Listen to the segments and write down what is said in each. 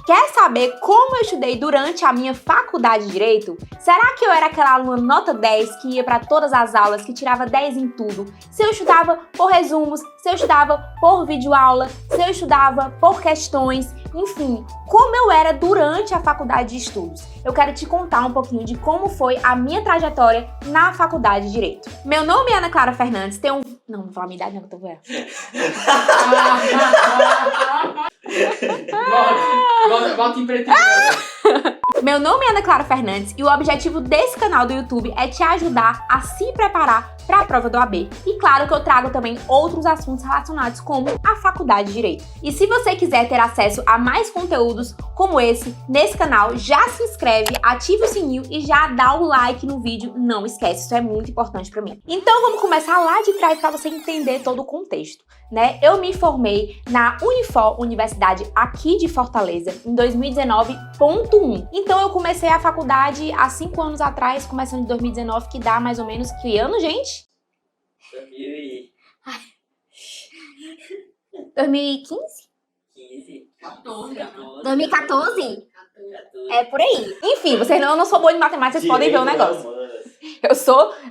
Quer saber como eu estudei durante a minha faculdade de Direito? Será que eu era aquela aluna nota 10 que ia para todas as aulas, que tirava 10 em tudo? Se eu estudava por resumos, se eu estudava por videoaula, se eu estudava por questões, enfim, como eu era durante a faculdade de estudos? Eu quero te contar um pouquinho de como foi a minha trajetória na faculdade de Direito. Meu nome é Ana Clara Fernandes, tenho Não, não vou falar a minha idade não, que eu tô velha. Volta em preto e branco. Meu nome é Ana Clara Fernandes e o objetivo desse canal do YouTube é te ajudar a se preparar para a prova do OAB. E claro que eu trago também outros assuntos relacionados como a faculdade de Direito. E se você quiser ter acesso a mais conteúdos como esse nesse canal, já se inscreve, ativa o sininho e já dá o like no vídeo, não esquece, isso é muito importante para mim. Então vamos começar lá de trás para você entender todo o contexto, né? Eu me formei na Unifor, Universidade aqui de Fortaleza, em 2019.1. Então eu comecei a faculdade há 5 anos atrás, começando em 2019, que dá mais ou menos que ano, gente? 2015? 2014? É por aí. Enfim, eu não sou boa de matemática, vocês podem ver o negócio.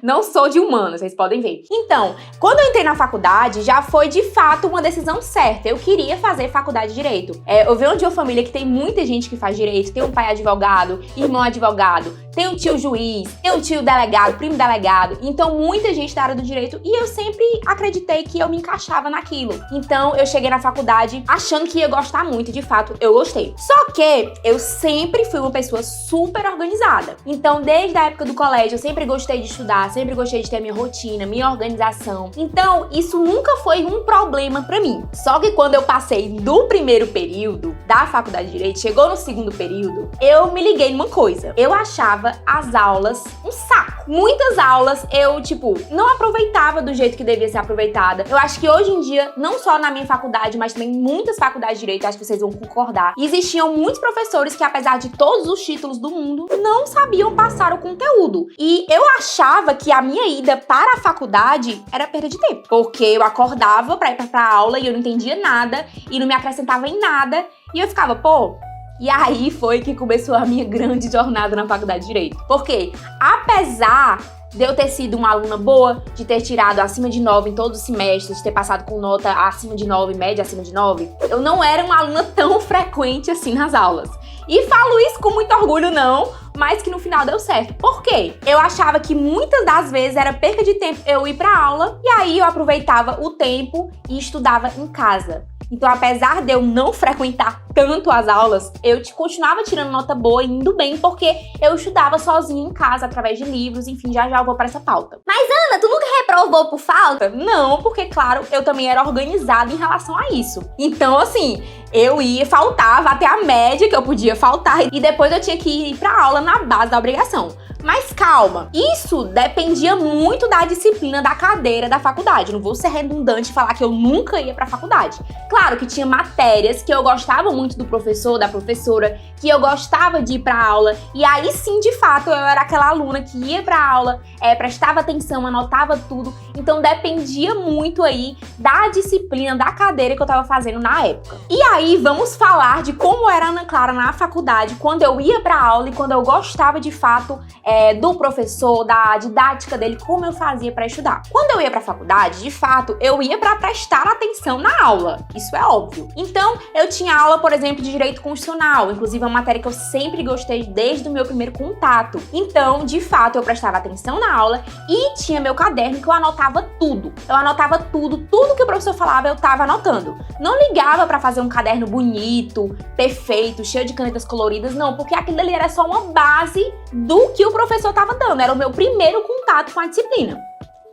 Não sou de humanos, vocês podem ver. Então, quando eu entrei na faculdade, já foi de fato uma decisão certa. Eu queria fazer faculdade de Direito. Eu venho de uma família que tem muita gente que faz Direito. Tem um pai advogado, irmão advogado, tem um tio juiz, tem um tio delegado, primo delegado. Então, muita gente da área do Direito e eu sempre acreditei que eu me encaixava naquilo. Então, eu cheguei na faculdade achando que ia gostar muito. De fato, eu gostei. Só que eu sempre fui uma pessoa super organizada. Então, desde a época do colégio, eu sempre gostei de estudar, sempre gostei de ter minha rotina, minha organização. Então, isso nunca foi um problema pra mim. Só que quando eu passei do primeiro período da faculdade de Direito, chegou no segundo período, eu me liguei numa coisa. Eu achava as aulas um saco. Muitas aulas eu, não aproveitava do jeito que devia ser aproveitada. Eu acho que hoje em dia, não só na minha faculdade, mas também em muitas faculdades de Direito, acho que vocês vão concordar, existiam muitos professores que, apesar de todos os títulos do mundo, não sabiam passar o conteúdo. E eu achava que a minha ida para a faculdade era perda de tempo, porque eu acordava pra ir pra aula e eu não entendia nada e não me acrescentava em nada e eu ficava, E aí foi que começou a minha grande jornada na faculdade de Direito. Porque, apesar de eu ter sido uma aluna boa, de ter tirado acima de 9 em todos os semestres, de ter passado com nota acima de 9, média acima de 9, eu não era uma aluna tão frequente assim nas aulas. E falo isso com muito orgulho não, mas que no final deu certo. Por quê? Eu achava que muitas das vezes era perca de tempo eu ir pra aula, e aí eu aproveitava o tempo e estudava em casa. Então, apesar de eu não frequentar tanto as aulas, eu continuava tirando nota boa e indo bem, porque eu estudava sozinha em casa, através de livros, enfim, já eu vou pra essa pauta. Mas, Ana, tu nunca reprovou por falta? Não, porque, claro, eu também era organizada em relação a isso. Então, assim, eu faltava até a média que eu podia faltar, e depois eu tinha que ir pra aula na base da obrigação. Mas calma, isso dependia muito da disciplina da cadeira da faculdade. Não vou ser redundante e falar que eu nunca ia pra faculdade. Claro que tinha matérias que eu gostava muito do professor, da professora, que eu gostava de ir pra aula. E aí sim, de fato, eu era aquela aluna que ia pra aula, prestava atenção, anotava tudo. Então dependia muito aí da disciplina da cadeira que eu tava fazendo na época. E aí vamos falar de como era a Ana Clara na faculdade, quando eu ia pra aula e quando eu gostava de fato do professor, da didática dele, como eu fazia pra estudar. Quando eu ia pra faculdade, de fato, eu ia pra prestar atenção na aula. Isso é óbvio. Então, eu tinha aula, por exemplo, de Direito Constitucional, inclusive é uma matéria que eu sempre gostei desde o meu primeiro contato. Então, de fato, eu prestava atenção na aula e tinha meu caderno que eu anotava tudo. Eu anotava tudo que o professor falava, eu tava anotando. Não ligava pra fazer um caderno bonito, perfeito, cheio de canetas coloridas, não, porque aquilo ali era só uma base do que o professor tava dando, era o meu primeiro contato com a disciplina.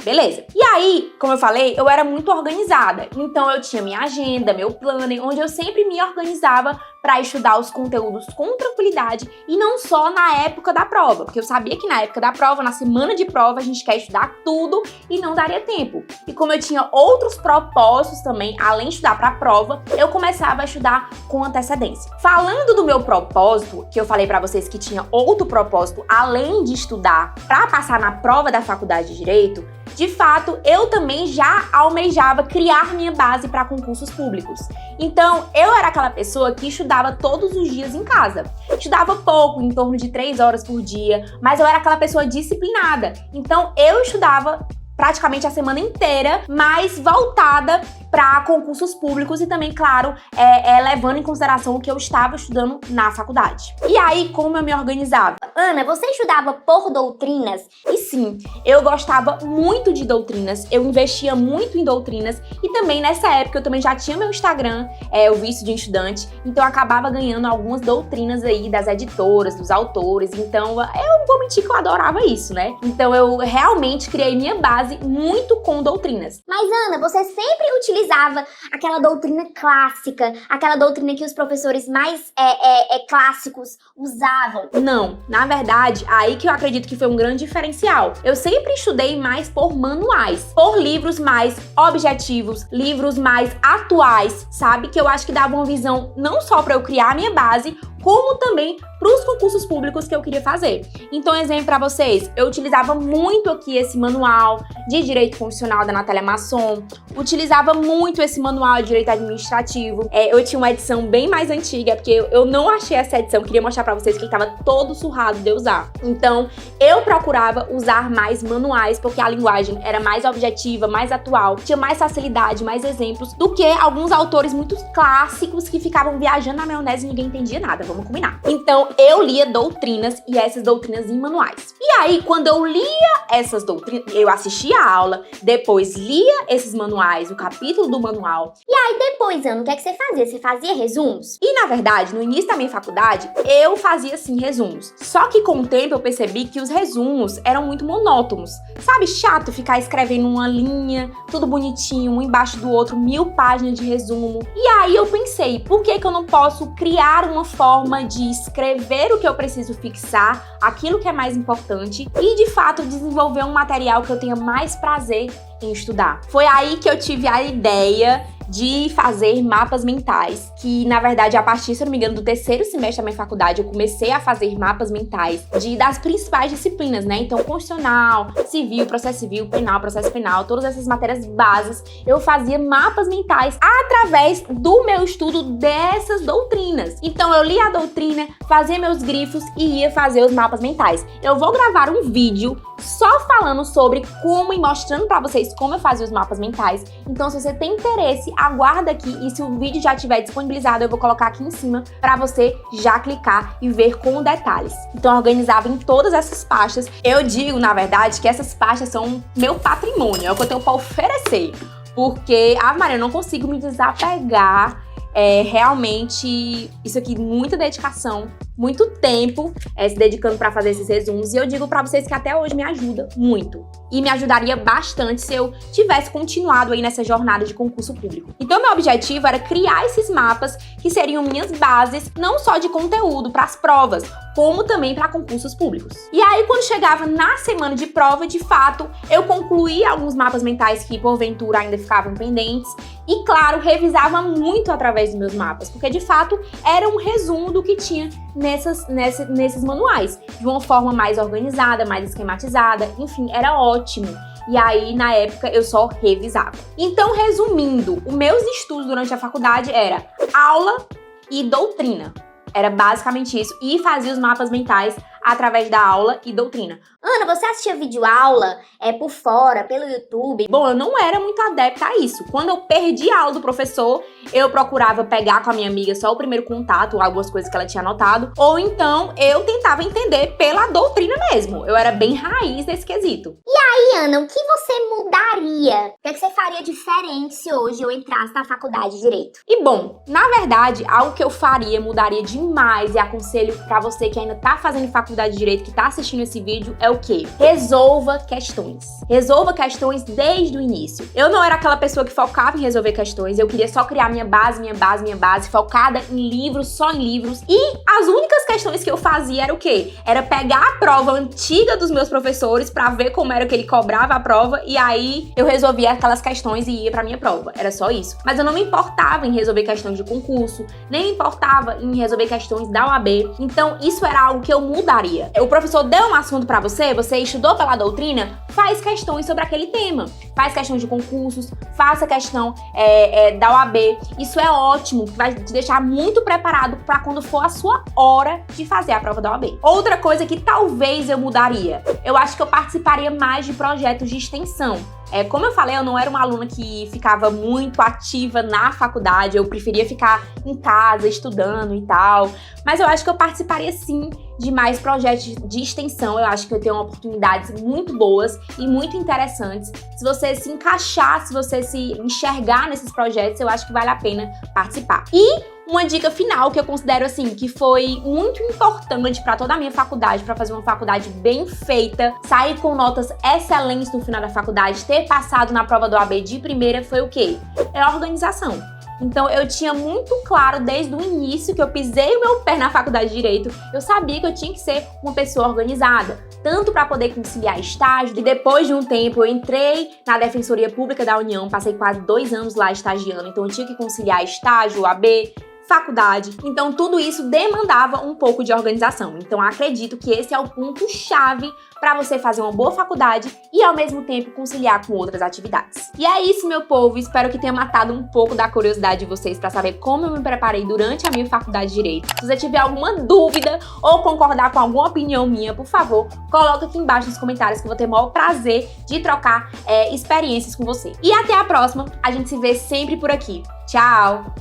Beleza. E aí, como eu falei, eu era muito organizada. Então eu tinha minha agenda, meu planner, onde eu sempre me organizava para estudar os conteúdos com tranquilidade e não só na época da prova, porque eu sabia que na época da prova, na semana de prova, a gente quer estudar tudo e não daria tempo. E como eu tinha outros propósitos também, além de estudar para a prova, eu começava a estudar com antecedência. Falando do meu propósito, que eu falei para vocês que tinha outro propósito além de estudar para passar na prova da faculdade de Direito, de fato, eu também já almejava criar minha base para concursos públicos. Então, eu era aquela pessoa que estudava todos os dias em casa. Estudava pouco, em torno de 3 horas por dia, mas eu era aquela pessoa disciplinada. Então, eu estudava praticamente a semana inteira, mas voltada para concursos públicos e também, claro, levando em consideração o que eu estava estudando na faculdade. E aí, como eu me organizava? Ana, você estudava por doutrinas? E sim, eu gostava muito de doutrinas, eu investia muito em doutrinas e também nessa época eu também já tinha meu Instagram, o Vício de Estudante, então eu acabava ganhando algumas doutrinas aí das editoras, dos autores, então eu vou mentir que eu adorava isso, né? Então eu realmente criei minha base muito com doutrinas. Mas Ana, você sempre utilizava aquela doutrina clássica, aquela doutrina que os professores mais clássicos usavam? Não, na verdade, aí que eu acredito que foi um grande diferencial. Eu sempre estudei mais por manuais, por livros mais objetivos, livros mais atuais, sabe? Que eu acho que dava uma visão não só para eu criar a minha base, como também para os concursos públicos que eu queria fazer. Então, exemplo para vocês, eu utilizava muito aqui esse manual de Direito Constitucional da Natália Masson, utilizava muito esse manual de Direito Administrativo. Eu tinha uma edição bem mais antiga, porque eu não achei essa edição, queria mostrar para vocês que ele estava todo surrado de eu usar. Então, eu procurava usar mais manuais, porque a linguagem era mais objetiva, mais atual, tinha mais facilidade, mais exemplos, do que alguns autores muito clássicos que ficavam viajando na maionese e ninguém entendia nada. Vamos combinar. Então, eu lia doutrinas e essas doutrinas em manuais. E aí, quando eu lia essas doutrinas, eu assistia a aula, depois lia esses manuais, o capítulo do manual. E aí, depois, Ana, o que é que você fazia? Você fazia resumos? E, na verdade, no início da minha faculdade, eu fazia, sim, resumos. Só que, com o tempo, eu percebi que os resumos eram muito monótonos. Sabe, chato ficar escrevendo uma linha, tudo bonitinho, um embaixo do outro, 1000 páginas de resumo. E aí, eu pensei, por que eu não posso criar uma forma de escrever o que eu preciso fixar, aquilo que é mais importante e, de fato, desenvolver um material que eu tenha mais prazer em estudar. Foi aí que eu tive a ideia de fazer mapas mentais, que na verdade a partir, se eu não me engano, do 3º semestre da minha faculdade eu comecei a fazer mapas mentais das principais disciplinas, né? Então, constitucional, civil, processo civil, penal, processo penal, todas essas matérias bases, eu fazia mapas mentais através do meu estudo dessas doutrinas. Então, eu lia a doutrina, fazia meus grifos e ia fazer os mapas mentais. Eu vou gravar um vídeo só falando sobre como e mostrando pra vocês como eu fazia os mapas mentais. Então, se você tem interesse, aguarda aqui e se o vídeo já estiver disponibilizado, eu vou colocar aqui em cima pra você já clicar e ver com detalhes. Então, eu organizava em todas essas pastas. Eu digo, na verdade, que essas pastas são meu patrimônio, é o que eu tenho pra oferecer. Porque, Maria, eu não consigo me desapegar. Realmente, isso aqui, muita dedicação, muito tempo se dedicando para fazer esses resumos. E eu digo para vocês que até hoje me ajuda muito. E me ajudaria bastante se eu tivesse continuado aí nessa jornada de concurso público. Então, meu objetivo era criar esses mapas que seriam minhas bases, não só de conteúdo para as provas, como também para concursos públicos. E aí, quando chegava na semana de prova, de fato, eu concluía alguns mapas mentais que, porventura, ainda ficavam pendentes. E, claro, revisava muito através dos meus mapas, porque, de fato, era um resumo do que tinha nesses manuais, de uma forma mais organizada, mais esquematizada, enfim, era ótimo. E aí, na época, eu só revisava. Então, resumindo, os meus estudos durante a faculdade era aula e doutrina. Era basicamente isso, e fazia os mapas mentais através da aula e doutrina. Ana, você assistia videoaula por fora, pelo YouTube? Bom, eu não era muito adepta a isso. Quando eu perdi a aula do professor, eu procurava pegar com a minha amiga só o primeiro contato, algumas coisas que ela tinha anotado, ou então eu tentava entender pela doutrina mesmo. Eu era bem raiz nesse quesito. E aí, Ana, o que você mudaria? O que é que você faria diferente se hoje eu entrasse na faculdade de Direito? E bom, na verdade, algo que eu faria, mudaria demais e aconselho pra você que ainda tá fazendo faculdade de Direito, que tá assistindo esse vídeo, é o quê? Resolva questões. Resolva questões desde o início. Eu não era aquela pessoa que focava em resolver questões, eu queria só criar minha base, focada em livros, só em livros. E as únicas questões que eu fazia era o quê? Era pegar a prova antiga dos meus professores pra ver como era aquele cobrava a prova e aí eu resolvia aquelas questões e ia pra minha prova. Era só isso. Mas eu não me importava em resolver questões de concurso, nem me importava em resolver questões da OAB. Então, isso era algo que eu mudaria. O professor deu um assunto pra você estudou pela doutrina, faz questões sobre aquele tema. Faz questões de concursos, faça questão da OAB. Isso é ótimo, vai te deixar muito preparado pra quando for a sua hora de fazer a prova da OAB. Outra coisa que talvez eu mudaria, eu acho que eu participaria mais de projetos de extensão. Como eu falei, eu não era uma aluna que ficava muito ativa na faculdade, eu preferia ficar em casa, estudando e tal. Mas eu acho que eu participaria sim de mais projetos de extensão. Eu acho que eu tenho oportunidades muito boas e muito interessantes. Se você se encaixar, se você se enxergar nesses projetos, eu acho que vale a pena participar. E uma dica final que eu considero assim, que foi muito importante para toda a minha faculdade, para fazer uma faculdade bem feita, sair com notas excelentes no final da faculdade, ter passado na prova do OAB de primeira, foi o quê? É a organização. Então, eu tinha muito claro desde o início que eu pisei o meu pé na faculdade de Direito, eu sabia que eu tinha que ser uma pessoa organizada, tanto para poder conciliar estágio, e depois de um tempo eu entrei na Defensoria Pública da União, passei quase 2 anos lá estagiando, então eu tinha que conciliar estágio, OAB, faculdade. Então, tudo isso demandava um pouco de organização. Então, acredito que esse é o ponto-chave para você fazer uma boa faculdade e, ao mesmo tempo, conciliar com outras atividades. E é isso, meu povo. Espero que tenha matado um pouco da curiosidade de vocês para saber como eu me preparei durante a minha faculdade de Direito. Se você tiver alguma dúvida ou concordar com alguma opinião minha, por favor, coloca aqui embaixo nos comentários que eu vou ter o maior prazer de trocar experiências com você. E até a próxima. A gente se vê sempre por aqui. Tchau!